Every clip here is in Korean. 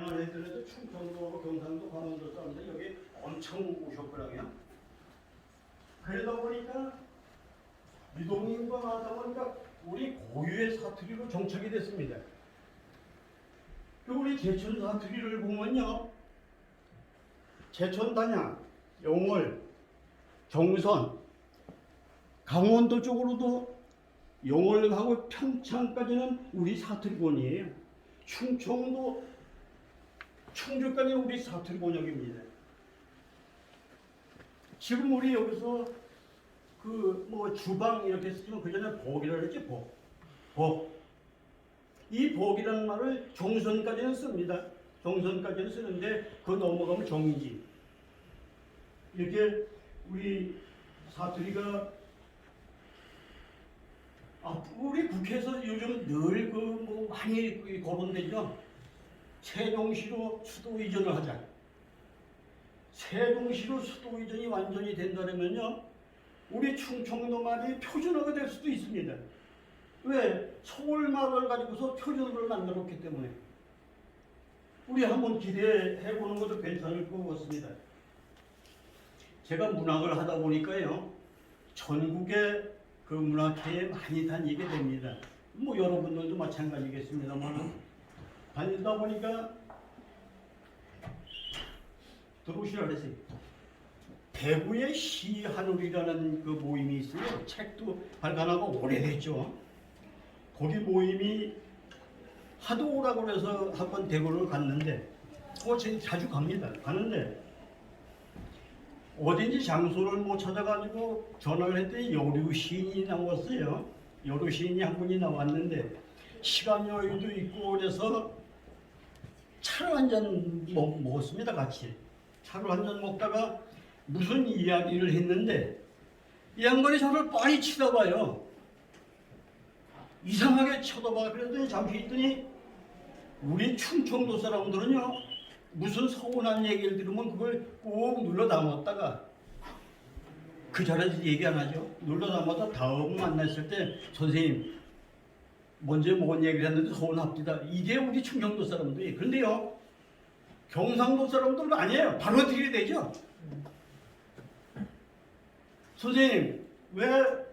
작년만 해더라도 충청도, 경상도, 강원도 사람들이 여기 엄청 오셨더라고요. 그러다 보니까 유동인구가 많다 보니까 우리 고유의 사투리로 정착이 됐습니다. 우리 제천 사투리를 보면요, 제천, 단양, 영월, 정선, 강원도 쪽으로도 영월하고 평창까지는 우리 사투리본이에요. 충청도, 충주까지는 우리 사투리 번역입니다. 지금 우리 여기서 그 뭐 주방 이렇게 쓰지만 그 전에 복이라고 했지, 복. 이 복이라는 말을 정선까지는 씁니다. 정선까지는 쓰는데 그 넘어가면 정이지. 이렇게 우리 사투리가 우리 국회에서 요즘 늘 그 뭐 많이 거론되죠. 세종시로 수도 이전을 하자. 세종시로 수도 이전이 완전히 된다면요, 우리 충청도 말이 표준어가 될 수도 있습니다. 왜? 서울말을 가지고서 표준어를 만들었기 때문에. 우리 한번 기대해 보는 것도 괜찮을 것 같습니다. 제가 문학을 하다 보니까요, 전국의 그 문학회에 많이 다니게 됩니다. 뭐 여러분들도 마찬가지겠습니다만, 다니다 보니까 들어오시라 그랬어요. 대구의 시하늘이라는 그 모임이 있어요. 책도 발간하고 오래됐죠. 거기 모임이 하도 오라고 그래서 한번 대구를 갔는데, 제가 자주 갑니다. 가는데 어딘지 장소를 못 찾아가지고 전화를 했더니 여류 시인이 나왔어요. 여류 시인이 한 분이 나왔는데 시간 여유도 있고 그래서 차를 한 잔 먹었습니다. 같이 차를 한 잔 먹다가 무슨 이야기를 했는데 이 양반이 저를 뻔히 치다봐요. 이상하게 쳐다봐. 그랬더니 잠시 있더니 우리 충청도 사람들은요, 무슨 서운한 얘기를 들으면 그걸 꼭 눌러 담았다가 그 자리에서 얘기 안 하죠. 눌러 담아서 다음 만났을 때 선생님 먼저 뭔 얘기를 했는데 서운합니다. 이게 우리 충청도 사람들이. 그런데요, 경상도 사람들은 아니에요. 바로 들이대죠. 선생님 왜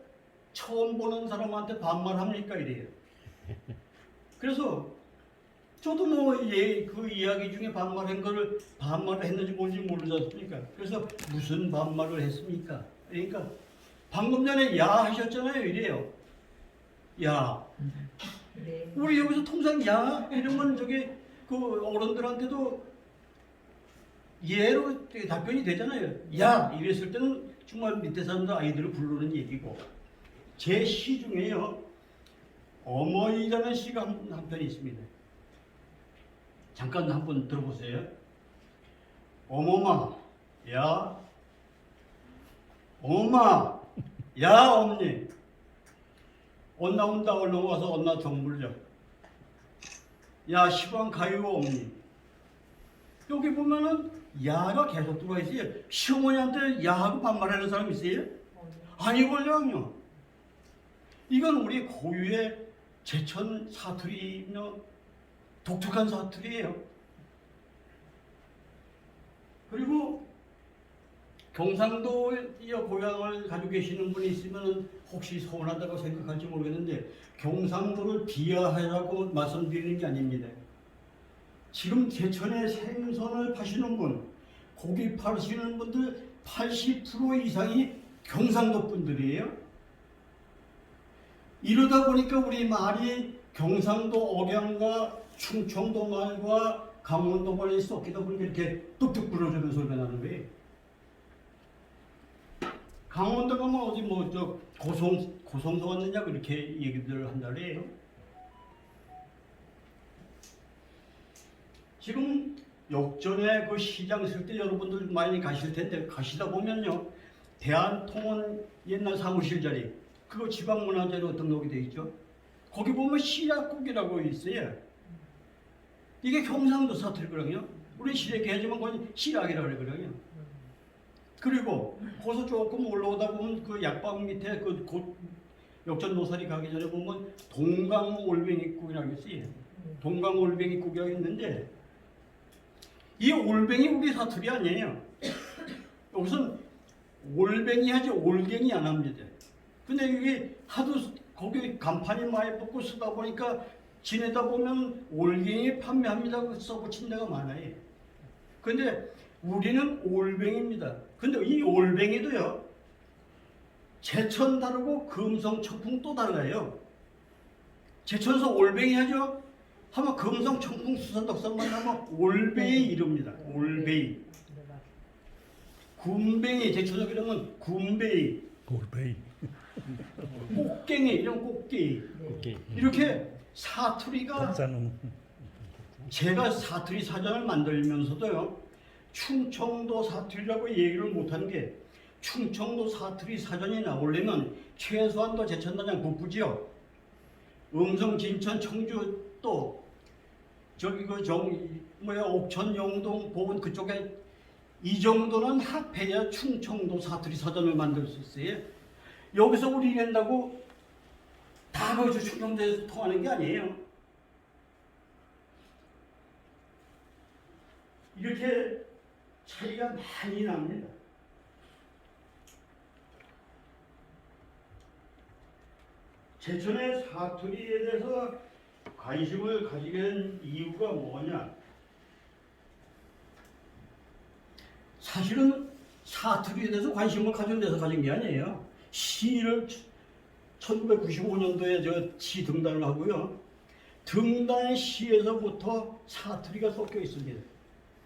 처음 보는 사람한테 반말합니까? 이래요. 그래서 저도 뭐 그 이야기 중에 반말을 했는지 뭔지 모르지 않습니까? 그래서 무슨 반말을 했습니까? 그러니까 방금 전에 야 하셨잖아요. 이래요. 야. 네. 우리 여기서 통상 야 이러면 저기 그 어른들한테도 예로 답변이 되잖아요. 야 이랬을 때는 정말 밑에 사람들 아이들을 부르는 얘기고, 제 시 중에요, 어머니라는 시가 한 편이 있습니다. 잠깐 한번 들어보세요. 어머마, 야, 어머마, 야, 엄니, 언나 온다 얼른 와서 언나 정물려. 야, 시방 가요, 엄니. 여기 보면은 야가 계속 들어와 있어요. 시어머니한테 야하고 반말하는 사람 있어요? 아니걸요. 이건 우리 고유의 제천 사투리며 독특한 사투리예요. 그리고 경상도의 고향을 가지고 계시는 분이 있으면 혹시 서운하다고 생각할지 모르겠는데, 경상도를 비하하라고 말씀드리는 게 아닙니다. 지금 제천에 생선을 파시는 분, 고기 파시는 분들 80% 이상이 경상도 분들이에요. 이러다 보니까 우리 말이 경상도 억양과 충청도 말과 강원도 말이 섞이다 보니까 이렇게 뚝뚝 불어주는 소리가 나는 거예요. 강원도 가면 어디 뭐 저 고성도 왔느냐 그렇게 얘기들 한다래요. 지금 역전에 그 시장 쓸 때 여러분들 많이 가실 텐데, 가시다 보면요, 대한통운 옛날 사무실 자리, 그거 지방문화재로 등록이 돼 있죠. 거기 보면 시락국이라고 있어요. 이게 경상도 사투리거든요. 우리 시래기 해주면 그건 시락이라고 그러거든요. 그리고 거기서 조금 올라오다 보면 그 약방 밑에 그 역전 노사리 가기 전에 보면 동강 올뱅이국이라고 있어요. 동강 올뱅이국이라고 있는데 이 올뱅이 우리 사투리 아니에요. 여기선 올뱅이 하지 올갱이 안 합니다. 근데 이게 하도 거기 간판이 많이 붙고 쓰다 보니까 지내다 보면 올갱이 판매합니다 써붙인 데가 많아요. 근데 우리는 올뱅입니다. 근데 이 올뱅이도요, 제천 다르고 금성 청풍 또 달라요. 제천에서 올뱅이 하죠? 하면 금성 청풍 수산 덕산만 하면 올뱅이 이릅니다. 올뱅이. 군뱅이, 제천에 그러면 군뱅이. 골뱅이. 꽃갱이, 이런 꽃갱이. 이렇게 사투리가, 덕산은 제가 사투리 사전을 만들면서도요, 충청도 사투리라고 얘기를 못한 게, 충청도 사투리 사전이 나오려면 최소한도 제천단장 북부지역, 음성, 진천, 청주 또 저기 그 옥천, 영동, 보은 그쪽에 이 정도는 합해야 충청도 사투리 사전을 만들 수 있어요. 여기서 우리 낸다고 다 거기서 충청도에서 통하는 게 아니에요. 이렇게 차이가 많이 납니다. 제천의 사투리에 대해서 관심을 가지게 된 이유가 뭐냐? 사실은 사투리에 대해서 관심을 가진 데서 가진 게 아니에요. 시를 1995년도에 저 시 등단을 하고요. 등단 시에서부터 사투리가 섞여 있습니다.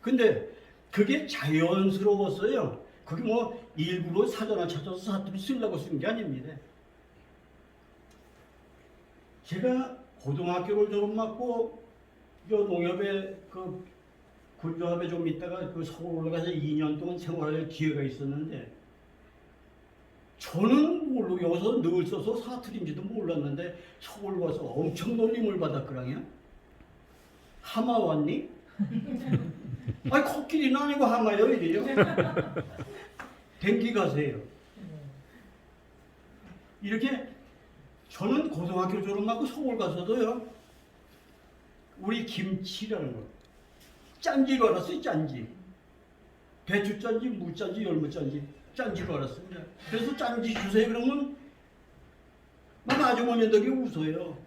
근데 그게 자연스러웠어요. 그게 뭐 일부러 사전을 찾아서 사투리 쓰려고 쓴 게 아닙니다. 제가 고등학교를 졸업하고 농협에 그 군조합에 좀 있다가 그 서울 올라가서 2년 동안 생활할 기회가 있었는데, 저는 모르고 여기서 늘 써서 사투리인지도 몰랐는데 서울 와서 엄청 놀림을 받았거든요. 하마 왔니? 아니 코끼리는 아니고 하마요 이래요. 댕기 가세요. 이렇게 저는 고등학교 졸업하고 서울 가서도요, 우리 김치라는 거 짠지로 알았어요. 짠지. 배추 짠지, 무 짠지, 열무 짠지, 짠지로 알았습니다. 그래서 짠지 주세요 그러면 막 아주머니들이 웃어요.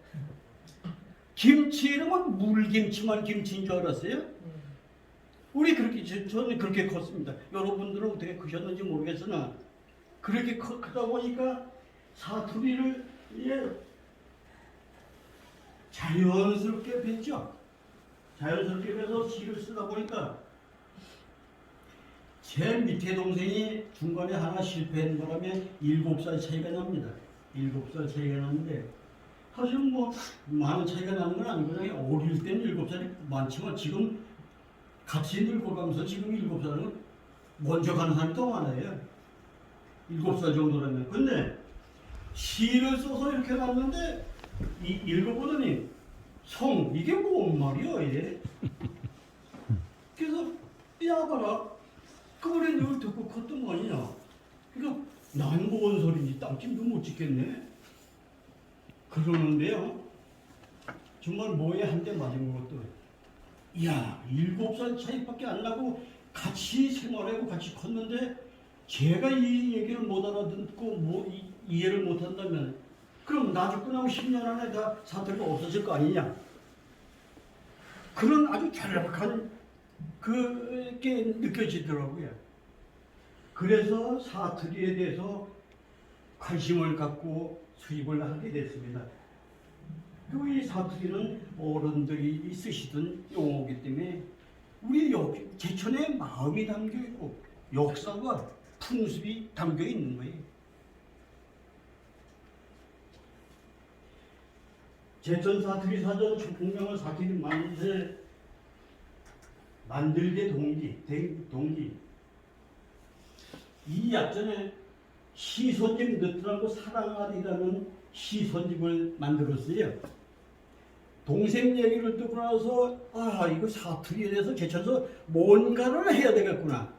김치 이러면 물김치만 김치인 줄 알았어요. 우리 그렇게, 저는 그렇게 컸습니다. 여러분들은 어떻게 크셨는지 모르겠으나 그렇게 크다 보니까 사투리를 자연스럽게 뱉죠. 자연스럽게 뱉어서 시를 쓰다 보니까 제 밑에 동생이 중간에 하나 실패한 바람에 7살 차이가 납니다. 7살 차이가 나는데 사실 뭐 많은 차이가 나는 건 아니고 그냥 어릴 때는 7살이 많지만 지금 같이 늙어가면서 지금 7살은 먼저 가는 사람이 더 많아요. 7살 정도라면. 근데 시를 써서 이렇게 놨는데 읽어보더니 성 이게 뭔 말이야 얘. 그래서 야가라 그 우리 늘 듣고 컸던 거 아니냐. 그러니까 난 뭔 소리인지 땅짐도 못 짓겠네 그러는데요, 정말 뭐에 한 대 맞은 것도, 야 7살 차이밖에 안 나고 같이 생활하고 같이 컸는데 제가 이 얘기를 못 알아듣고 이해를 못 한다면 그럼 나 죽고 나면 10년 안에 다 사투리가 없어질 거 아니냐. 그런 아주 절박한 그게 느껴지더라고요. 그래서 사투리에 대해서 관심을 갖고 수입을 하게 됐습니다. 그리고 이 사투리는 어른들이 쓰시던 용어이기 때문에 우리 제천의 마음이 담겨 있고 역사가 풍습이 담겨 있는 거예요. 제천 사투리 사전 총명을 사투리 만들게 동기. 이 약전에 시선집 느트라고 사랑아리라는 시선집을 만들었어요. 동생 얘기를 듣고 나서 이거 사투리에 대해서 제천에서 뭔가를 해야 되겠구나.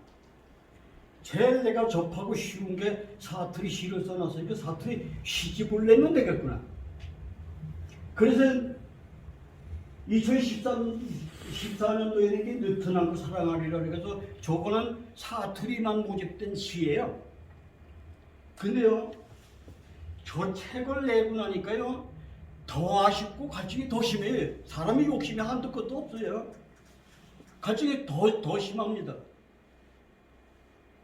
제일 내가 접하고 쉬운 게 사투리 시를 써놨으니까 사투리 시집을 내면 되겠구나. 그래서 2013 14년도에는 게 느트나무 사랑하리라 그래서 저거는 사투리만 모집된 시예요. 근데요, 저 책을 내고 나니까요, 더 아쉽고 갈증이 더 심해요. 사람이 욕심이 한두 끝도 없어요. 갈증이 더 심합니다.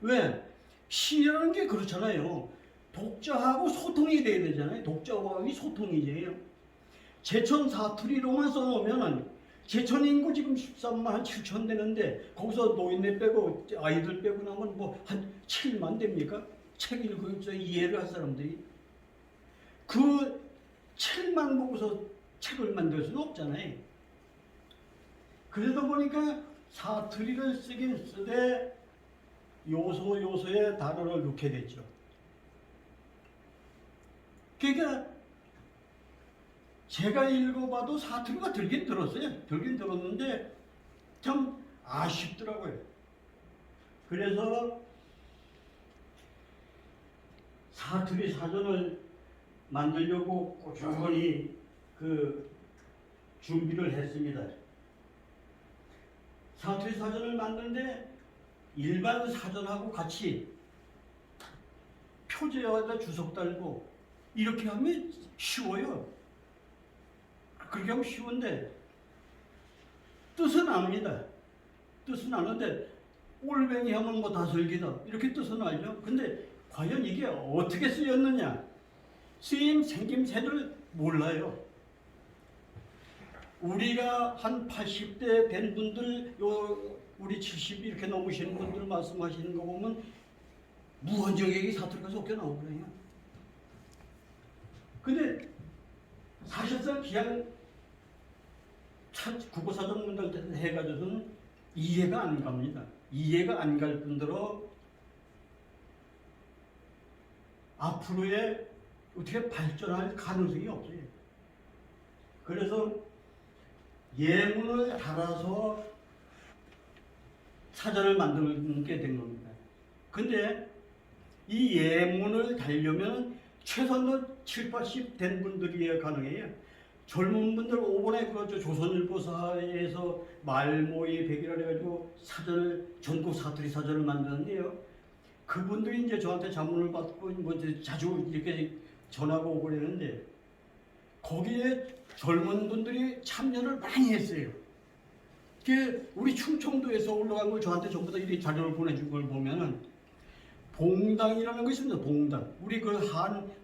왜? 시라는 게 그렇잖아요. 독자하고 소통이 돼야 되잖아요. 독자와 소통이 돼요. 제천 사투리로만 써놓으면 제천 인구 지금 13만 7천 되는데 거기서 노인네 빼고 아이들 빼고 나면 뭐 한 7만 됩니까? 책 읽으면서 이해를 할 사람들이. 그 책만 보고서 책을 만들 수는 없잖아요. 그러다 보니까 사투리를 쓰긴 쓰되 요소에 단어를 넣게 됐죠. 그러니까 제가 읽어봐도 사투리가 들긴 들었어요. 들긴 들었는데 참 아쉽더라고요. 그래서 사투리 사전을 만들려고 꾸준히 그 준비를 했습니다. 사투리 사전을 만드는데 일반 사전하고 같이 표제에다 주석 달고 이렇게 하면 쉬워요. 그렇게 하면 쉬운데 뜻은 압니다. 뜻은 아는데 올뱅이 하면 뭐 다슬기다 이렇게 뜻은 알죠. 근데 과연 이게 어떻게 쓰였느냐, 쓰임 생김새를 몰라요. 우리가 한 80대 된 분들, 우리 70 이렇게 넘으시는 분들 말씀하시는 거 보면 무한정액이 사투리가 섞여 나오거든요. 근데 사실상 그냥 국어사전 문당 때 해가지고는 이해가 안 갑니다. 이해가 안 갈 뿐더러 앞으로의 어떻게 발전할 가능성이 없어요. 그래서 예문을 달아서 사전을 만들게 된 겁니다. 근데 이 예문을 달려면 최소한 7, 80 된 분들이야 가능해요. 젊은 분들 오번에 그 조선일보사에서 말모의 백이라 해가지고 사전을, 전국 사투리 사전을 만드는데요. 그분들이 이제 저한테 자문을 받고 뭐 자주 이렇게 전화가 오고 그러는데 거기에 젊은 분들이 참여를 많이 했어요. 그 우리 충청도에서 올라간 걸 저한테 전부 다 이렇게 자료를 보내준 걸 보면은 봉당이라는 것이 있습니다. 봉당. 우리 그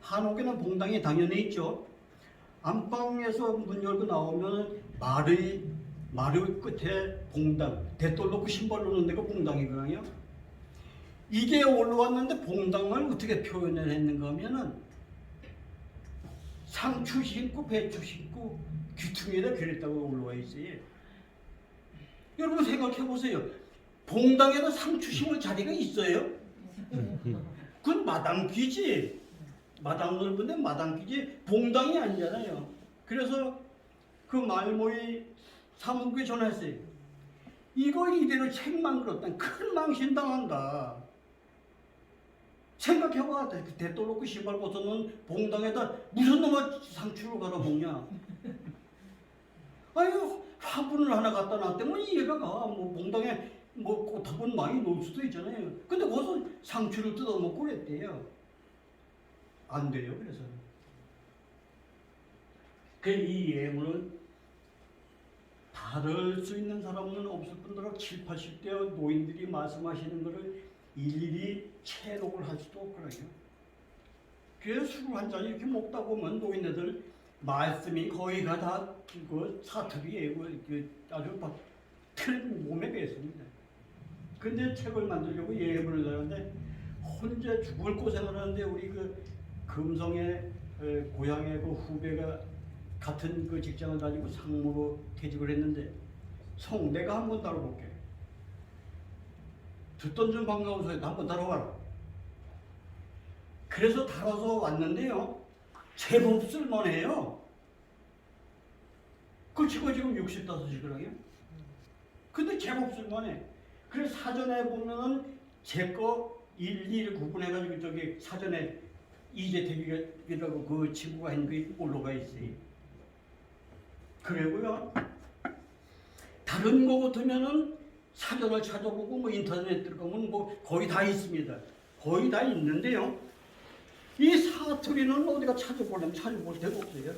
한옥에는 봉당이 당연히 있죠. 안방에서 문 열고 나오면 말의 끝에 봉당, 대돌 놓고 신발 놓는 데가 봉당이거든요. 이게 올라왔는데 봉당을 어떻게 표현을 했는가 하면은 상추 심고 배추 심고 귀퉁이에다 그랬다고 올라와 있어요. 여러분 생각해 보세요. 봉당에다 상추 심을 자리가 있어요? 그건 마당귀지. 마당 넓은데 마당귀지 봉당이 아니잖아요. 그래서 그 말모의 사무국에 전화했어요. 이거 이대로 책만 그렇다면 큰 망신당한다. 생각해봐. 대돌 놓고 신발 벗어놓은 봉당에다 무슨 놈의 상추를 갈아먹냐. 아유, 화분을 하나 갖다 놨다면 이해가 가. 뭐 봉당에 뭐 꽃화분 많이 놓을 수도 있잖아요. 근데 거기서 상추를 뜯어먹고 그랬대요. 안 돼요. 그래서 이 예문을 다룰 수 있는 사람은 없을 뿐더러 7, 80대 노인들이 말씀하시는 것을 일일이 체록을 할 수도 없거든요. 그래서 술을 한 잔 이렇게 먹다 보면 노인네들 말씀이 거의가 다 그 사투리예요. 아주 막 몸에 배습니다. 근데 책을 만들려고 예문을 넣었는데 혼자 죽을 고생을 하는데 우리 그 금성의 고향의 그 후배가 같은 그 직장을 다니고 상무로 퇴직을 했는데 내가 한번 다뤄볼게. 듣던 좀 반가운 소리 한번 다뤄봐라. 그래서 다뤄서 왔는데요. 제법 쓸만해요. 그 친구가 지금 65이거든요. 근데 제법 쓸만해. 그래서 사전에 보면은 제 거 일일이 구분해가지고 저기 사전에 이재택이라고 그 친구가 한 게 올라가 있어요. 그리고요. 그런 거 같으면은 사전을 찾아보고 뭐 인터넷 들어가면 뭐 거의 다 있습니다. 거의 다 있는데요. 이 사투리는 어디가 찾아볼 데가 없어요.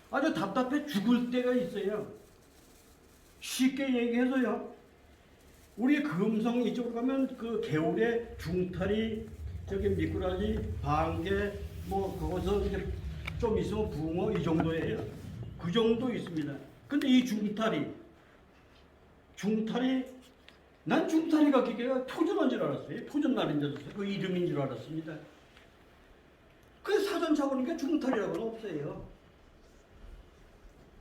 아주 답답해 죽을 때가 있어요. 쉽게 얘기해서요. 우리 금성 이쪽으로 가면 그 개울에 중타리, 저기 미꾸라지, 방개, 뭐 거기서 이제 좀 있으면 붕어 이 정도예요. 그 정도 있습니다. 근데 이 중타리, 난 중타리가 기계가 표준어인 줄 알았어요. 표준말인 줄 알았어요. 그 이름인 줄 알았습니다. 그래서 사전 쳐보니까 중타리라고는 없어요.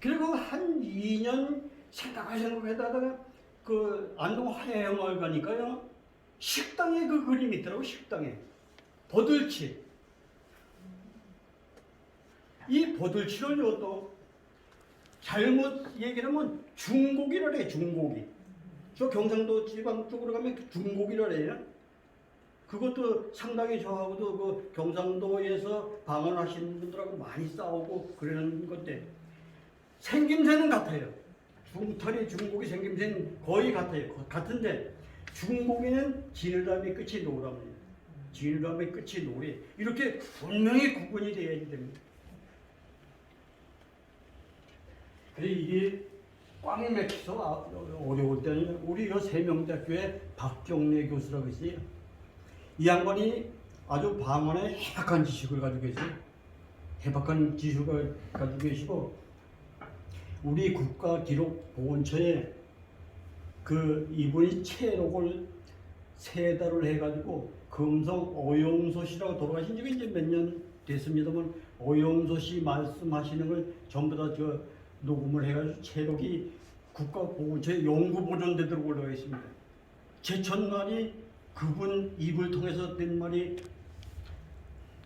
그리고 한 2년 생각하다가 그 안동 화해영을 가니까요. 식당에 그 그림이 있더라고. 식당에. 버들치. 이 버들치는요 또 잘못 얘기하면 중고기를 해요. 중고기. 저 경상도 지방 쪽으로 가면 중고기를 해요. 그것도 상당히 저하고도 그 경상도에서 방언하시는 분들하고 많이 싸우고 그러는 건데 생김새는 같아요. 중털이 중고기 생김새는 거의 같아요. 같은데 중고기는 지느러미 끝이 노랍니다. 지느러미 끝이 노래. 이렇게 분명히 구분이 되어야 됩니다. 그래서 이게 꽉 막혀서 어려울 때는 우리 이 세명대학교에 박경래 교수라고 있어요. 이 양반이 아주 방언에 해박한 지식을 가지고 계세요. 해박한 지식을 가지고 계시고 우리 국가기록보건처에 그 이분이 체록을 3달을 해가지고 금성 오영소씨라고 돌아가신 지가 이제 몇 년 됐습니다만 오영소씨 말씀하시는 걸 전부 다 저 녹음을 해가지고 체록이 국가보건처에 연구보존되도록 올라가 있습니다. 제천말이 그분 입을 통해서 된 말이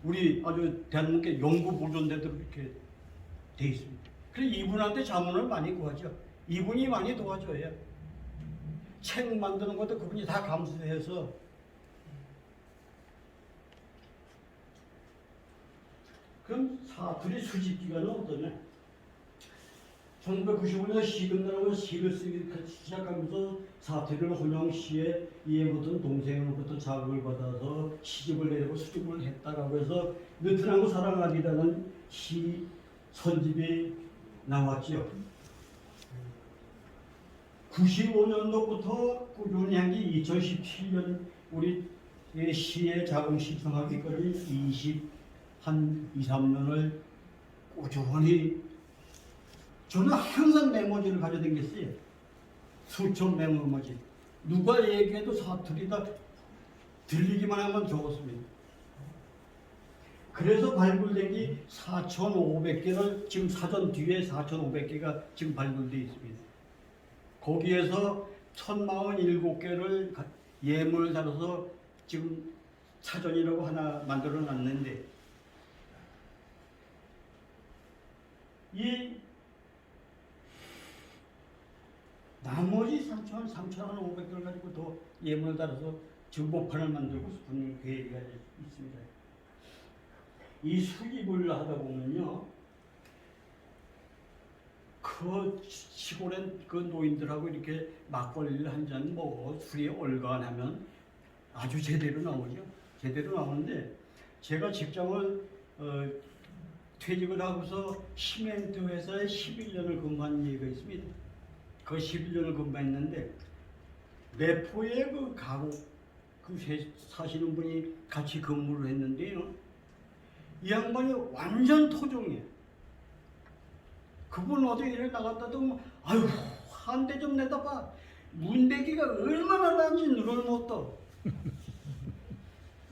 우리 아주 대한민국에 연구보존되도록 이렇게 돼 있습니다. 그래서 이분한테 자문을 많이 구하죠. 이분이 많이 도와줘요. 책 만드는 것도 그분이 다 감수해서. 그럼 사투리 수집 기간은 어떠냐? 1995년 시 끝나고 시를 쓰기 시작하면서 사투리를 혼용 시에 이해부터 동생으로부터 자극을 받아서 시집을 내고 수집을 했다라고 해서 느트나무 사랑하기라는 시 선집이 나왔죠. 95년도부터 꾸준히 한 게 2017년 우리 시의 자금 신청하기까지 한 2, 3년을 꾸준히 저는 항상 메모지를 가져다녔어요. 수천 메모지. 누가 얘기해도 사투리다 들리기만 하면 적었습니다. 그래서 발굴된 게 4,500개를 지금 사전 뒤에 4,500개가 지금 발굴되어 있습니다. 거기에서 1,047개를 예물을 달아서 지금 사전이라고 하나 만들어 놨는데 이 나머지 3,500개를 가지고 더 예물을 달아서 정보판을 만들고 싶은 계획이 있습니다. 이 수집을 하다 보면요, 그 시골엔 그 노인들하고 이렇게 막걸리를 한 잔 먹어 술이 얼간하면 아주 제대로 나오죠. 제대로 나오는데 제가 직장을 퇴직을 하고서 시멘트 회사에 11년을 근무한 얘기가 있습니다. 그 11년을 근무했는데 내포에 그 가구 사시는 분이 같이 근무를 했는데요. 이 양반이 완전 토종이에요. 그분 어디 일에 나갔다도 아유 한 대 좀 내다 봐. 문대기가 얼마나 나는지 눈을 못 떠.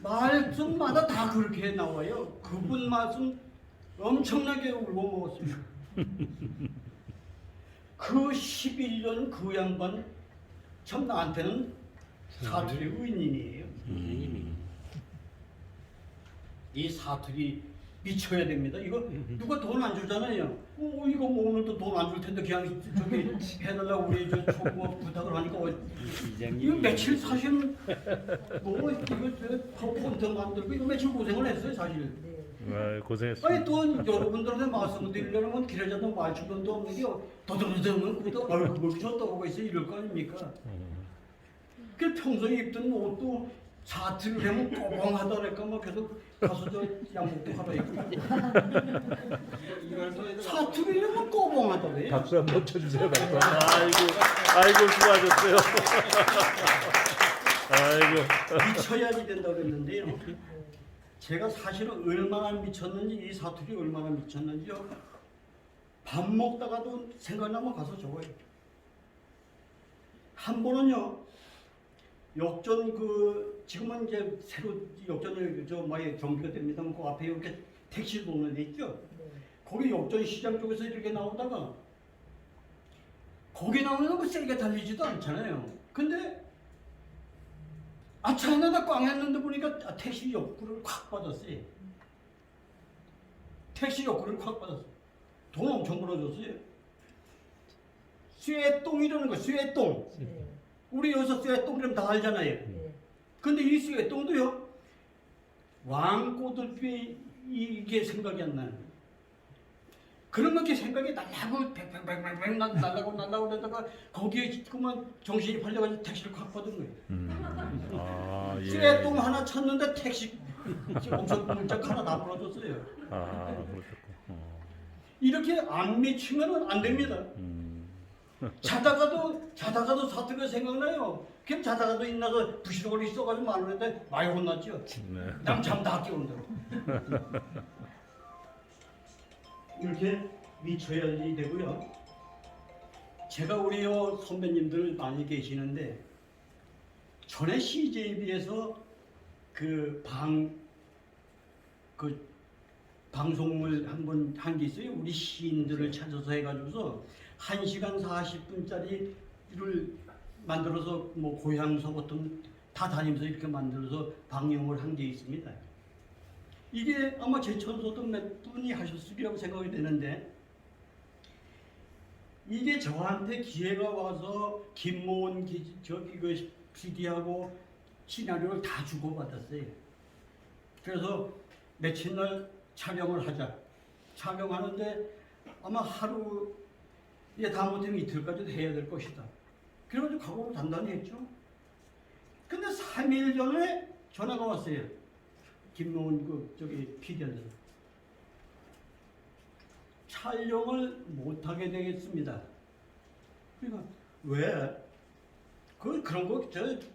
말씀마다 다 그렇게 나와요. 그분 말씀 엄청나게 울고 먹었습니다. 그 11년 그 양반 참 나한테는 사투리 의인이에요. 이 사투리 미쳐야 됩니다. 이거 누가 돈 안 주잖아요. 이거 뭐 오늘도 돈 안 줄 텐데 그냥 저기 해달라고 우리 저 총무 부탁을 하니까 이거 며칠 사실 뭐 이거 저 폰트 만들고 이거 며칠 고생을 했어요 사실. 고생했습니다. 아니 또 여러분들한테 말씀드리려면 길어져도 말주변도 없는 게 더듬더듬은 그래도 얼굴 떠오르고 있어 이럴 거 아닙니까? 그 평소에 입던 옷도 사투리를 하면 꼬봉하다니까 막 계속 가서 저 양복도 갈아입고 사투리를 하면 꼬봉하다네. 박수 한번 쳐주세요. 박수. 아이고 수고하셨어요. 아이고. 미쳐야지 된다고 했는데요. 제가 사실은 얼마나 미쳤는지 이 사투리 얼마나 미쳤는지요. 밥 먹다가도 생각나면 가서 적어요. 한 번은요. 역전 그 지금은 이제 새로 역전을 저 많이 정비가 됩니다만 그 앞에 이렇게 택시 도는 데 있죠. 거기 역전 시장 쪽에서 이렇게 나오다가 거기 나오는 거 세게 달리지도 않잖아요. 근데 아차하나다 꽝 했는데 보니까 택시 옆구리를 콱 받았어요. 택시 옆구리를 콱 받았어요. 돈 엄청 벌어줬어요. 쇠똥이라는 거, 쇠똥. 우리 여기서 쇠똥이라면 다 알잖아요. 근데 이 쇠똥도요, 왕꼬들뼈 이게 생각이 안 나요. 그런 것이 생각이 날라고 뱅뱅뱅뱅 날라고 그러다가 거기에 그만 정신이 팔려가지고 택시를 콱 받은 거예요. 예. 쇠똥 하나 찾는데 택시 엄청 문짝 하나 다 불어줬어요. 그렇군요. 이렇게 안 미치면 안 됩니다. 자다가도 사투리가 생각나요. 그럼 자다가도 인나서 부시러거리 있어가지고 말하는데 많이 혼났죠. 네. 잠 다 깨운다고. 이렇게 미쳐야지 되고요. 제가 우리 선배님들 많이 계시는데 전에 CJB에서 그 방송을 한 게 있어요. 우리 시인들을 찾아서 해가지고서 1시간 40분짜리를 만들어서 뭐 고향서 같은 다 다니면서 이렇게 만들어서 방영을 한 게 있습니다. 이게 아마 제천소도 몇 분이 하셨으리라고 생각이 되는데 이게 저한테 기회가 와서 김모은 그 PD하고 시나리오를 다 주고받았어요. 그래서 며칠 날 촬영을 하자. 촬영하는데 아마 하루 다음부터 이틀까지도 해야 될 것이다. 그래가지고 각오를 단단히 했죠. 근데 3일 전에 전화가 왔어요. 김모은 PD한테 촬영을 못하게 되겠습니다. 그러니까 왜? 그런 거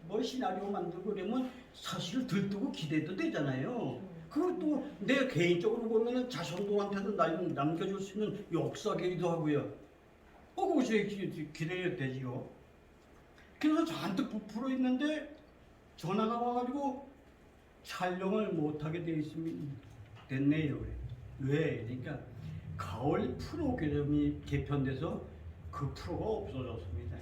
뭐 시나리오 만들고 그러면 사실 들뜨고 기대도 되잖아요. 그것도 내 개인적으로 보면은 자손들한테도 남겨줄 수 있는 역사기도 하고요. 그것이 기대해야 되지요. 그래서 잔뜩 부풀어 있는데 전화가 와가지고 촬영을 못하게 됐네요. 왜? 그러니까 가을 프로그램이 개편돼서 그 프로가 없어졌습니다.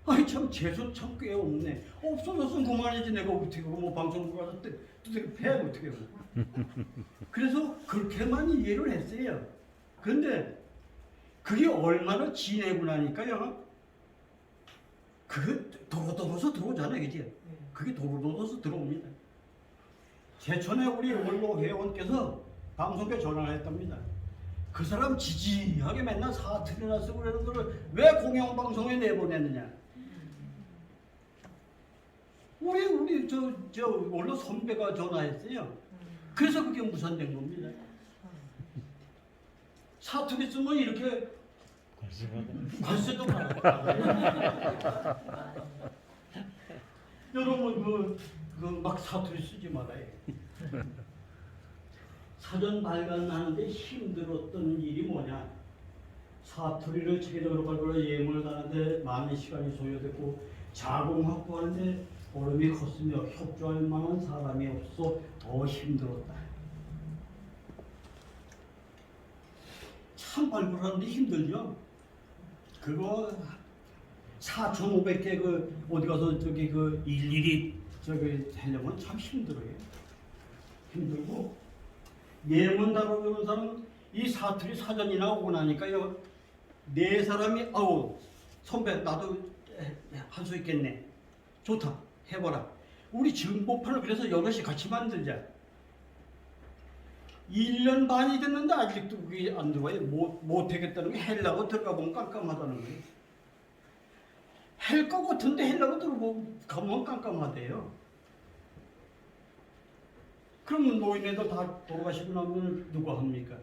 아니 참 재수 참 꽤 없네. 없어졌으면 그만이지 내가 어떻게 뭐 방송국 가서 뜯어 패야 어떻게 그래서 그렇게만 이해를 했어요. 근데 그게 얼마나 지내고 나니까요. 그게 도로도로서 들어오잖아요, 그지? 그게 도로도로서 들어옵니다. 제천에 우리 원로 회원께서 방송에 전화를 했답니다. 그 사람 지지하게 맨날 사투리나 쓰고 그러는 거를 왜 공영방송에 내보냈느냐? 우리 저 원로 선배가 전화했어요. 그래서 그게 무산된 겁니다. 사투리 쓰면 이렇게 관세도 받아. 여러분 막 사투리 쓰지 말아요. 사전 발간하는데 힘들었던 일이 뭐냐? 사투리를 체계적으로 발굴해 예문을 다는데 많은 시간이 소요됐고 자금 확보하는데 보람이 컸으며 협조할 만한 사람이 없어 더 힘들었다. 참 발굴하는데 힘들죠. 그거 4,500개 어디 가서 일일이 하려면 참 힘들어요. 힘들고 예문 다루는 사람 이 사투리 사전이나 오고 나니까요. 네 사람이 선배 나도 할 수 있겠네. 좋다. 해봐라. 우리 정보판을 그래서 여럿이 같이 만들자. 1년 반이 됐는데 아직도 그게 안 들어와요. 못하겠다는 게 헬라고 들어가 보면 깜깜하다는 거예요. 헬 것 같은데 헬라고 들어가면 깜깜하대요. 그러면 노인네들 다 돌아가시고 나면 누가 합니까?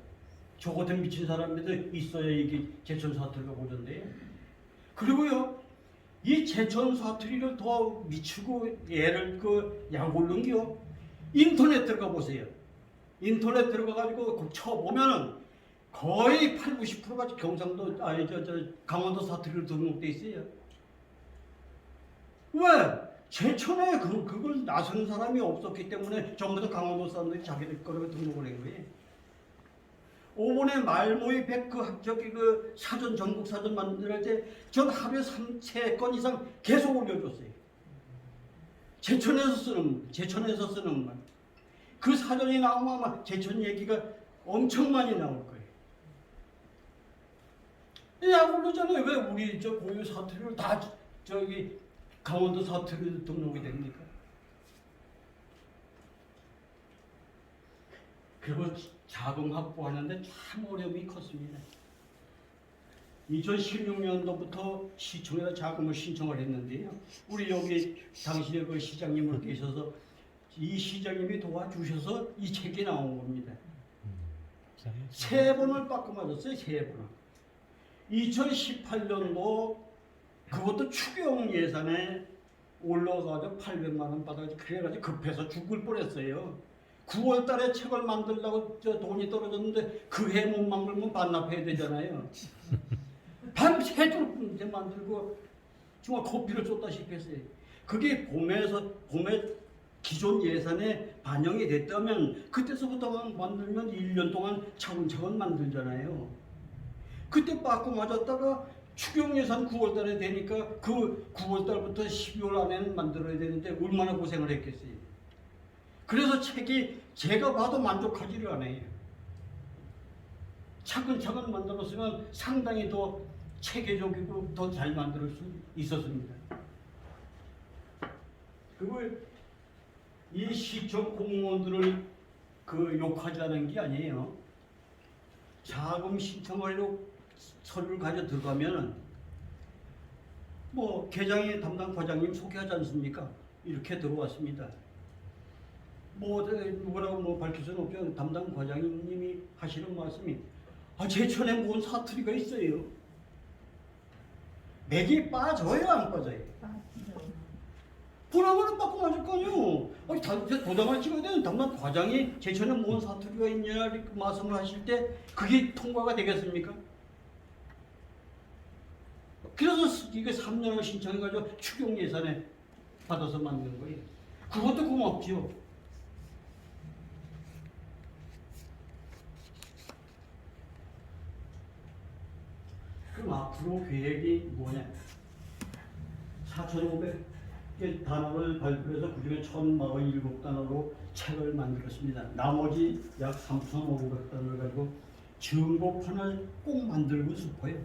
저 같은 미친 사람들도 있어야 이게 제천 사투리가 오던데요. 그리고요, 이 제천 사투리를 더 미치고 얘를 약 올른 게요. 인터넷 들어가 보세요. 인터넷 들어가가지고 쳐보면은 거의 8, 90%가 경상도, 강원도 사투리로 등록돼 있어요. 왜? 제천에 그걸 나서는 사람이 없었기 때문에 전부 다 강원도 사람들이 자기들 거라고 등록을 한 거예요. 5번에 말모의 그 사전, 전국 사전 만들 때 전 하루에 3건 이상 계속 올려줬어요. 제천에서 쓰는 말. 그 사전이 나오면 아마 제천 얘기가 엄청 많이 나올 거예요. 약 올르잖아요. 왜 우리 고유 사투리를 다 강원도 사투리로 등록이 됩니까? 그리고 자금 확보하는데 참 어려움이 컸습니다. 2016년도부터 시청에다 자금을 신청을 했는데요. 우리 여기 당시에 그 시장님을 계셔서 이 시장님이 도와주셔서 이 책이 나온 겁니다. 3번을 빠꾸 맞았어요. 3번을. 2018년도 그것도 추경 예산에 올라가서 800만 원 받아가지고 그래가지고 급해서 죽을 뻔했어요. 9월 달에 책을 만들려고 돈이 떨어졌는데 그 해 못 만들면 반납해야 되잖아요. 밤새도록 이제 만들고 정말 커피를 쏟다시피 했어요. 그게 봄에 기존 예산에 반영이 됐다면 그때서부터 만들면 1년 동안 차근차근 만들잖아요. 그때 빠꾸 맞았다가 추경 예산 9월 달에 되니까 그 9월 달부터 12월 안에는 만들어야 되는데 얼마나 고생을 했겠어요. 그래서 책이 제가 봐도 만족하지를 않아요. 차근차근 만들었으면 상당히 더 체계적이고 더 잘 만들 수 있었습니다. 그리고 이 시청 공무원들을 욕하자는 게 아니에요. 자금 신청하려고 서류를 가져 들어가면은 계장의 담당 과장님 소개하지 않습니까? 이렇게 들어왔습니다. 누구라고 밝힐 수는 없죠. 담당 과장님이 하시는 말씀이 제천에 뭔 사투리가 있어요. 맥이 빠져요, 안 빠져요? 보라고는 빠꾸 맞을 거 아니에요. 도장을 찍어야 되는 담당 과장이 제천에 뭔 사투리가 있냐 이렇게 말씀을 하실 때 그게 통과가 되겠습니까? 그래서 이게 3년을 신청해가지고 추경 예산에 받아서 만든 거예요. 그것도 고맙죠. 그럼 앞으로 계획이 뭐냐? 4,500개 단어를 발표해서 그중에 1,047단어로 책을 만들었습니다. 나머지 약 3,500단어를 가지고 증거판을 꼭 만들고 싶어요.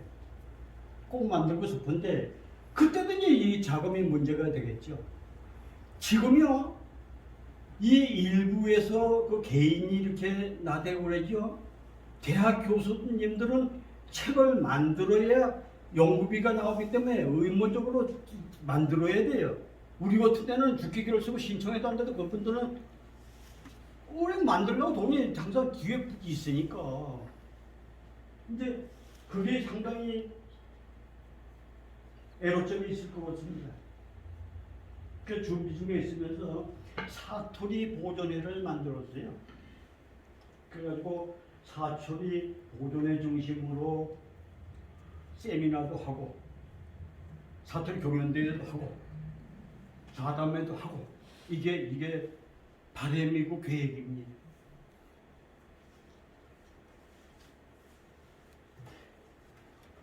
꼭 만들고 싶은데 그때도 이 자금이 문제가 되겠죠. 지금요, 이 일부에서 그 개인이 이렇게 나대고 그러죠. 대학 교수님들은 책을 만들어야 연구비가 나오기 때문에 의무적으로 만들어야 돼요. 우리 같은 때는 죽기기를 쓰고 신청해도 안 돼도 그분들은 오래 만들려고 돈이 항상 뒤에 있으니까. 근데 그게 상당히 애로점이 있을 것 같습니다. 그 준비 중에 있으면서 사투리 보존회를 만들었어요. 그래가지고 사투리 보존회 중심으로 세미나도 하고 사투리 경연대회도 하고 자담회도 하고 이게 바람이고 계획입니다.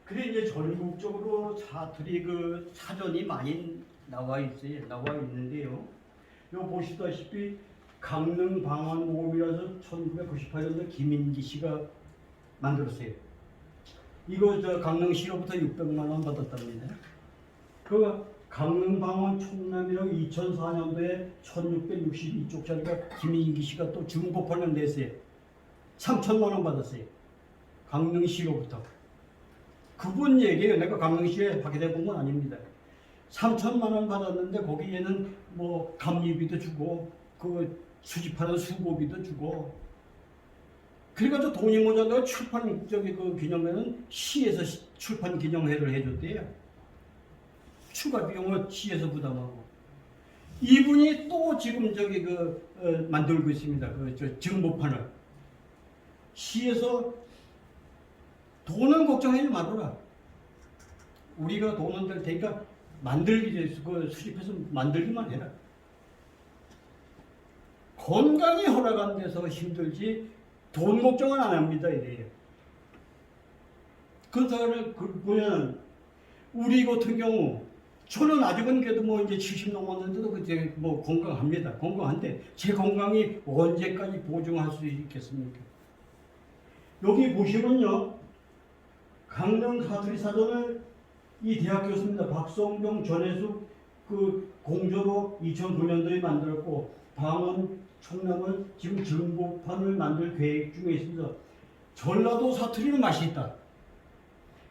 그래 이제 전국적으로 사투리 사전이 많이 나와 있어요. 나와 있는데요. 요 보시다시피 강릉 방언 모음이라서 1998년도 김인기 씨가 만들었어요. 이거 강릉시로부터 600만 원 받았답니다. 그 강릉 방언 총남이라고 2004년도에 1662쪽짜리가 김인기 씨가 또 중고판을 냈어요. 3천만 원 받았어요. 강릉시로부터. 그분 얘기예요. 내가 강릉시에 확인해 본 건 아닙니다. 3천만 원 받았는데 거기에는 뭐 감리비도 주고 그 수집하는 수고비도 주고 그래가지고 돈이 모자라서 출판 저기 그 기념회는 시에서 출판 기념회를 해줬대요. 추가 비용을 시에서 부담하고 이분이 또 지금 저기 만들고 있습니다. 저 정보판을 시에서 돈은 걱정하지 말아라. 우리가 돈은 될 테니까 만들기 수집해서 만들기만 해라. 건강이 허락 안 돼서 힘들지 돈 걱정은 안 합니다. 이래요. 그사를 보면 우리 같은 경우 저는 아직은 그래도 뭐 이제 70 넘었는데도 그때 뭐 건강합니다. 건강한데 제 건강이 언제까지 보증할 수 있겠습니까? 여기 보시면요. 강릉 사투리 사전을 이 대학 교수입니다. 박성경 전해숙 그 공조로 2009년도에 만들었고 방언 청남은 지금 정보판을 만들 계획 중에 있습니다. 전라도 사투리는 맛이 있다.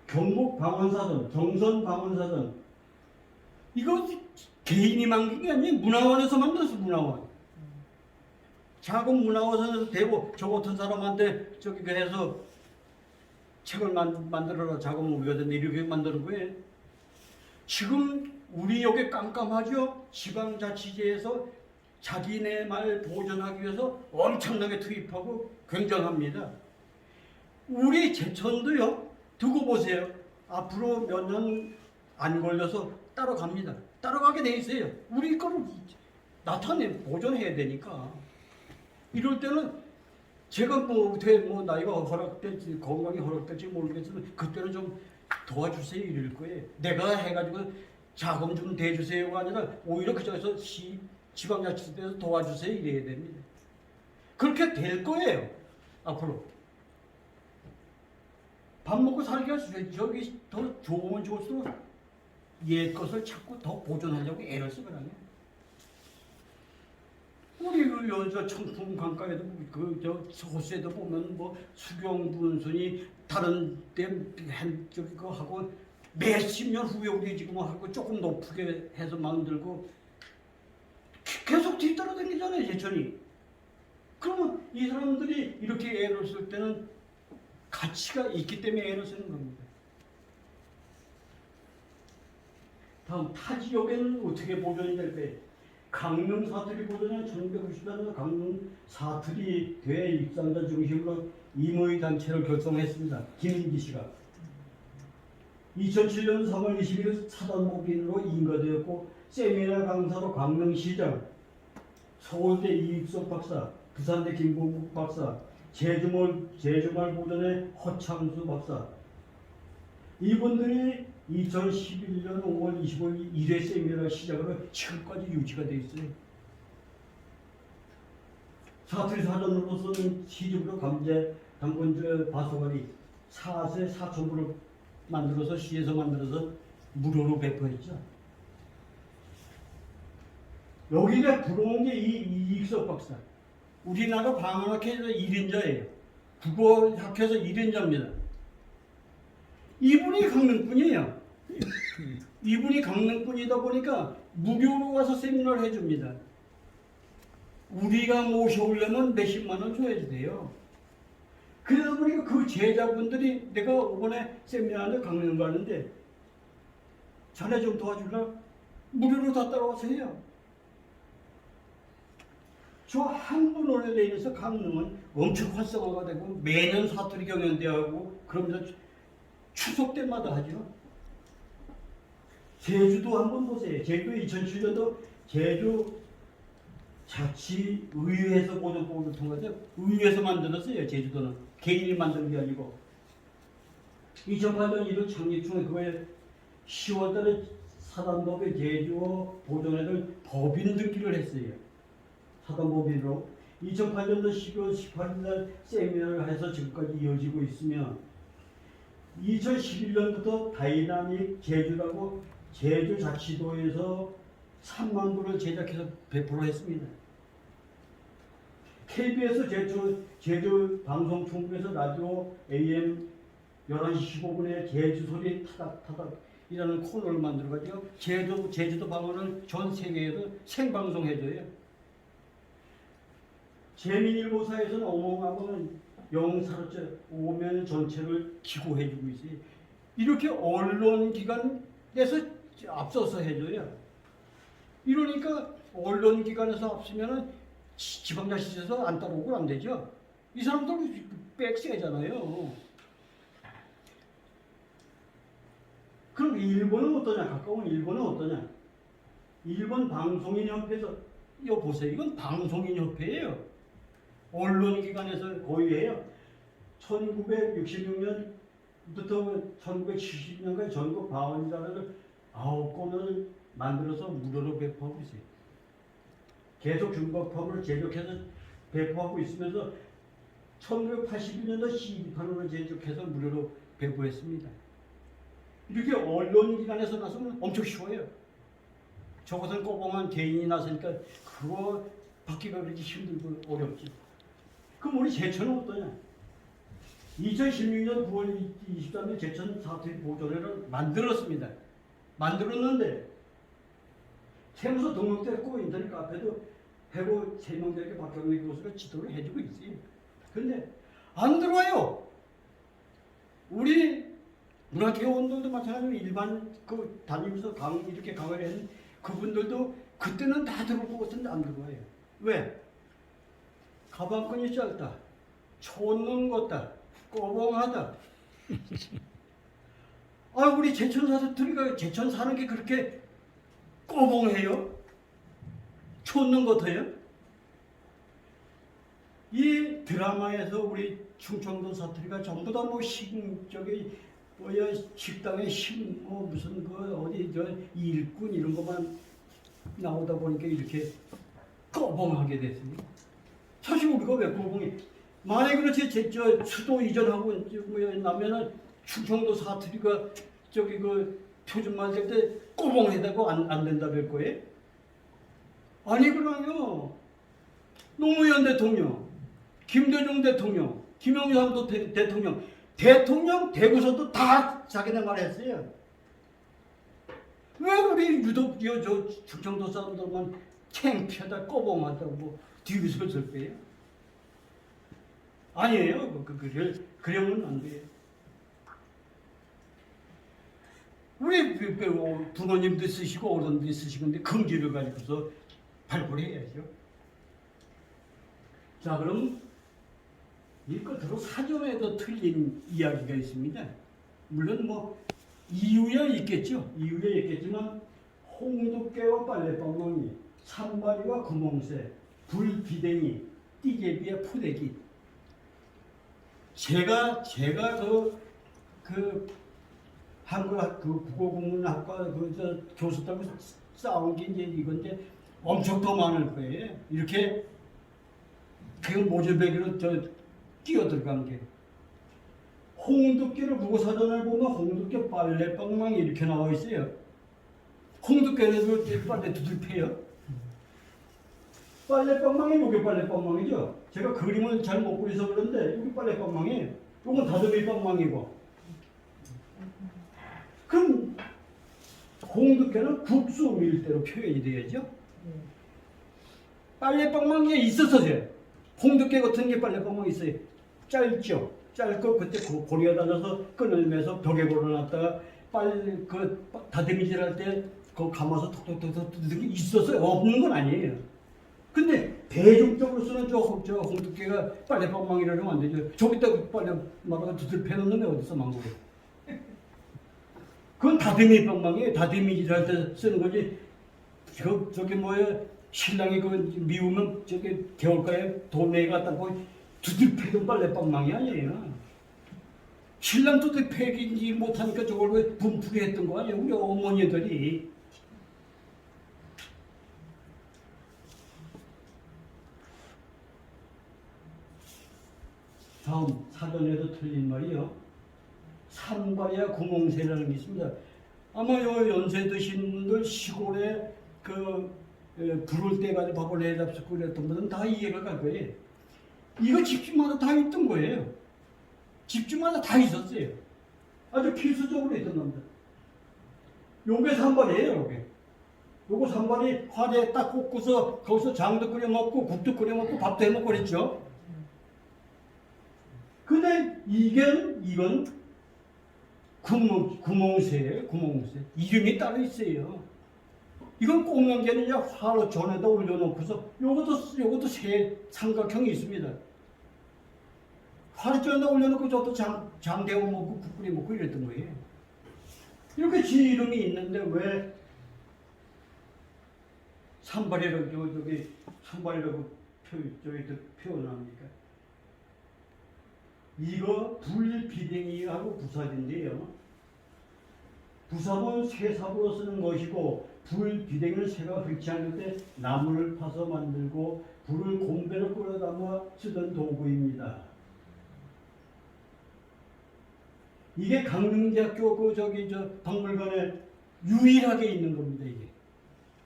경북 방언사전, 경선 방언사전 이거 개인이 만든 게 아니에요. 문화원에서 만들었어. 문화원. 작은 문화원에서 대고 저 같은 사람한테 저기 해서 책을 만들어라. 작은 우리가 이렇게 만드는 거예요. 지금 우리 여기 깜깜하죠. 지방자치제에서 자기네 말 보존하기 위해서 엄청나게 투입하고 굉장합니다. 우리 제천도요. 두고 보세요. 앞으로 몇 년 안 걸려서 따라갑니다. 따라가게 돼 있어요. 우리 거를 나타내 보존해야 되니까. 이럴 때는 제가 뭐 나이가 허락될지 건강이 허락될지 모르겠지만 그때는 좀 도와주세요 이럴 거예요. 내가 해가지고 자금 좀 대주세요가 아니라 오히려 그쪽에서 지방자치대에서 도와주세요 이래야 됩니다. 그렇게 될 거예요. 앞으로. 밥 먹고 살기가 저기 더 좋으면 좋을수록 옛 것을 자꾸 더 보존하려고 애를 쓰거든요. 우리 저 청풍 강가에도 저 호수에도 보면 뭐 수경분순이 다른 데한 저기 거 하고 몇십 년 후에 우리 지금 하고 조금 높게 해서 만들고 계속 뒤떨어다니잖아요 제천이. 그러면 이 사람들이 이렇게 애를 쓸 때는 가치가 있기 때문에 애를 쓰는 겁니다. 다음 타 지역에는 어떻게 보존이 될까요? 강릉 사투리 보존은 1990년에 강릉 사투리 대외 입상자 중심으로 임의 단체를 결성했습니다. 김인기 씨가 2007년 3월 20일 사단법인으로 인가되었고 세미나 강사로 강릉시장, 서울대 이익석 박사, 부산대 김봉국 박사, 제주말 보존의 허창수 박사 이분들이 2011년 5월 25일 1회 세미나를 시작으로 지금까지 유지가 되어 있어요. 사투리 사전으로서는 시집으로 감제, 당근주 바소가리 4세 4천부를 만들어서 시에서 만들어서 무료로 배포했죠. 여기가 부러운 게 이익석 박사. 우리나라 방언학회에서 1인자예요. 국어학회에서 1인자입니다. 이분이 강릉분이에요. 이분이 강릉분이다 보니까 무료로 와서 세미나를 해줍니다. 우리가 모셔오려면 몇십만 원 줘야지 돼요. 그러다 보니까 그 제자분들이 내가 이번에 세미나를 강릉 가는데 자네 좀 도와줄라? 무료로 다 따라와서 해요. 저 한 분으로 인해서 강릉은 엄청 활성화가 되고 매년 사투리 경연대회하고 그러면서 추석 때마다 하죠. 제주도 한번 보세요. 제주도 2007년도 제주 자치의회에서 보존법을 통해서 의회에서 만들었어요. 제주도는 개인이 만드는 게 아니고 2008년 1월 창립 중에 그거에 10월달에 사단법의 제주어 보존회를 법인 등기를 했어요. 사단법인으로 2008년도 12월 18일날 세미나를 해서 지금까지 이어지고 있으며 2011년부터 다이나믹 제주라고 제주자치도에서 3만 부를 제작해서 배포를 했습니다. KBS 제주 방송총국에서 라디오 AM 11시 15분에 제주 소리 타닥타닥이라는 코너를 만들어가지고 제주도 방언을 전 세계에도 생방송해줘요. 재민일보사에서는 어몽하고는 영사로째 오면 전체를 기고해주고 있어요. 이렇게 언론기관에서 앞서서 해줘요. 이러니까 언론기관에서 앞서면은 지방자치에서 안 따라오고 안 되죠. 이 사람들 백세잖아요. 그럼 일본은 어떠냐? 가까운 일본은 어떠냐? 일본 방송인협회에서 이거 보세요. 이건 방송인협회예요. 언론기관에서 고유해요. 1966년부터 1970년까지 전국 방언자를 9권을 만들어서 무료로 배포하고 있어요. 계속 중국법을 제작해서 배포하고 있으면서 1981년도 CD판으로 제작해서 무료로 배포했습니다. 이렇게 언론기관에서 나서면 엄청 쉬워요. 저것은 꼬봉한 개인이 나서니까 그거 받기가 그렇게 힘들고 어렵지. 그럼 우리 제천은 어떠냐? 2016년 9월 23일 제천 사투리 보존회를 만들었습니다. 만들었는데 세무서 등록됐고 인터넷 카페도 해고 3명들에게 박경래 교수가 지도를 해주고 있어요. 근데 안 들어와요. 우리 문화개원들도 마찬가지로 일반 그 다니면서 이렇게 강의를 했는 그분들도 그때는 다 들어올 것 같은데 안 들어와요. 왜? 가방끈이 짧다, 촌는 것다, 꼬봉하다. 아, 우리 제천 사람들이 제천 사는 게 그렇게 꼬봉해요? 촌는 것 같아요? 이 드라마에서 우리 충청도 사투리가 전부 다 뭐 뭐야 식당에 무슨 그 어디 저 일꾼 이런 것만 나오다 보니까 이렇게 꼬봉하게 됐습니다. 사실 우리가 왜 꼬봉해? 만약에 그렇지 저 수도 이전하고 나면은 충청도 사투리가 저기 그 표준말 될 때 꼬봉해다고 안 된다 될 거예요? 아니 그럼요. 노무현 대통령, 김대중 대통령, 김영삼 대통령 대구서도 다 자기네 말 했어요. 왜 우리 유독 저 충청도 사람들만 창피하다 꼬봉하다고 뒤에서 설 거예요? 아니에요. 그러면 안 돼요. 우리 부모님도 쓰시고 어른들이 쓰시는데 긍지를 가지고서 발굴 해야죠. 자, 그럼 이 끝으로 사전에도 틀린 이야기가 있습니다. 물론 뭐 이유야 있겠죠. 이유야 있겠지만 홍두깨와 빨래방망이, 산발이와 구멍새, 불기댕이, 띠제비와 푸대기. 제가 한국 국어국문학과 교수들하고 싸운 게 이제 이건데 엄청 더 많을 거예요. 이렇게 그 모질배기로 뛰어들어간 게. 홍두깨를 국어사전을 보면 홍두깨 빨래방망이 이렇게 나와 있어요. 홍두깨를 빨래 두들패요. 빨래방망이 요게 빨래방망이죠. 제가 그림을 잘 못 그려서 그런데 여기 빨래방망이에요. 요건 다듬이 방망이고. 그럼 홍두깨는 국수 밀대로 표현이 돼야죠. 빨래방망이가 있었어요. 홍두깨 같은 게 빨래방망이 있어요. 짧죠. 짧고 그때 고리에 다녀서 끈을 매서 벽에 걸어놨다가 다듬이질 할 때 그거 감아서 톡톡톡톡 두드는 게 있었어요. 없는 건 아니에요. 근데 대중적으로 쓰는 저 홍두깨가 빨래방망이라고 하면 안 되죠. 저기다 빨래마다가 두들 패놓는 애 어디서 망고래. 그건 다듬이 방망이에요. 다듬이질 할 때 쓰는 거지. 저기 뭐야 신랑이 그 미우면 저기 겨울가에 도매에 갖다 뭐 두들 패던 빨래방망이 아니에요. 신랑 두들 패기 못하니까 저걸 왜 분풀이 했던 거 아니에요. 우리 어머니들이. 다음 사전에도 틀린 말이요. 산발이야 구멍새라는 게 있습니다. 아마 요 연세 드신 분들 시골에 부를 때 가지고 밥을 해잡수고 그랬던 분들은 다 이해가 갈 거예요. 이거 집집마다 다 있던 거예요. 집집마다 다 있었어요. 아주 필수적으로 있던 겁니다. 요게 산발이에요, 요게. 요거 산발이 화대에 딱 꽂고서 거기서 장도 끓여 먹고 국도 끓여 먹고 밥도 해 먹고 그랬죠. 근데 이건 구멍새예요, 구멍새. 이름이 따로 있어요. 이건 꽂는 게 아니라 화로 전에다 올려놓고서 요것도 새 삼각형이 있습니다. 화로 전에다 올려놓고 저도 장 데워 먹고 국 끓여 먹고 이랬던 거예요. 이렇게 지 이름이 있는데 왜 산발이라고 저기 산발이라고 표현합니까? 이거 불비댕이하고 부삽인데요. 부삽은 새삽으로 쓰는 것이고 불비댕이는 새가 긁지 않을 때 나무를 파서 만들고 불을 곰배로 끌어 담아 쓰던 도구입니다. 이게 강릉대학교 저 박물관에 유일하게 있는 겁니다. 이게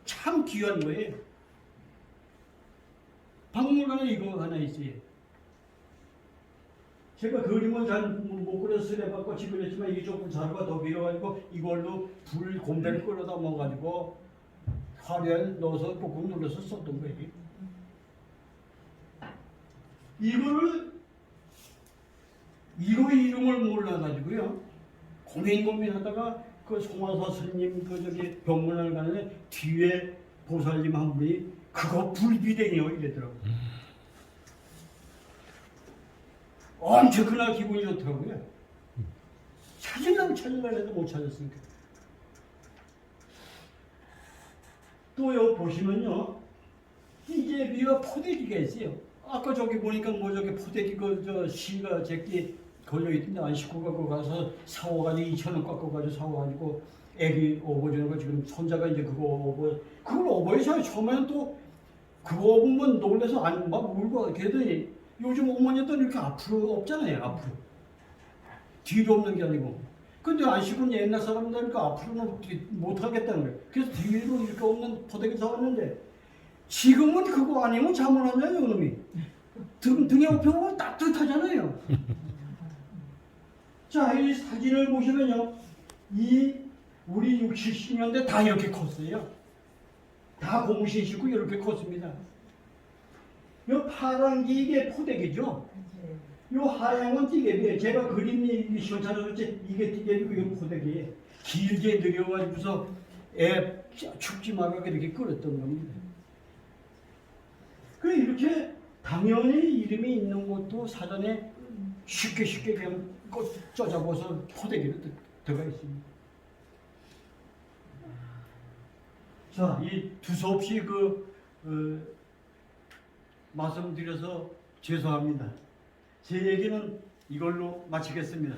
참 귀한 거예요. 박물관에 이거 하나 있어요. 제가 그림을 잘 못 그려서 쓰레받고 그렸지만 이게 조금 자루가 더 길어가지고 이걸로 불 곰배를 끌어다 먹어가지고 화려에 넣어서 꾹꾹 눌러서 썼던 거예요. 이거 이름을 몰라가지고요. 고민하다가 그 송화사 스님 병문안 가는데 뒤에 보살님 한 분이 그거 불비댕이요 이랬더라고요. 엄청 그날 기분이 좋더라고요. 찾으려고 해도 못 찾았으니까. 또요 보시면요, 이제비와 포대기가 있어요. 아까 저기 보니까 뭐 저기 포대기 저 시가 제끼 걸려있던데 안 싣고 갖고 가서 사와가지고 2,000원 깎아가지고 사와가지고 애기 업어주는 거 지금 손자가 이제 그걸 업어야죠. 처음에는 또 그거 업으면 놀래서 막 울고 그러더니 요즘 어머니들 이렇게 앞으로 없잖아요. 앞으로 뒤로 없는 게 아니고. 근데 안 싣고는 옛날 사람들니까 앞으로는 못 하겠다는 거예요. 그래서 뒤로 이렇게 없는 포대기 사왔는데 지금은 그거 아니면 잠을 안 자요, 이놈이. 등에 업혀보면 따뜻하잖아요. 자, 이 사진을 보시면요, 우리 60, 70년대 다 이렇게 컸어요. 다 고무신 신고 이렇게 컸습니다. 요 파란 게 이게 포대기죠. 요 하얀 건 띠개비예요. 제가 그림이 시원찮아졌지 이게 띠개비고 요 포대기예요. 길게 늘여가지고서 애 춥지 말라고 이렇게 끌었던 겁니다. 그래 이렇게 당연히 이름이 있는 것도 사전에 쉽게 그냥 쪄잡아서 포대기로 들어가 있습니다. 자, 이 두서없이 말씀드려서 죄송합니다. 제 얘기는 이걸로 마치겠습니다.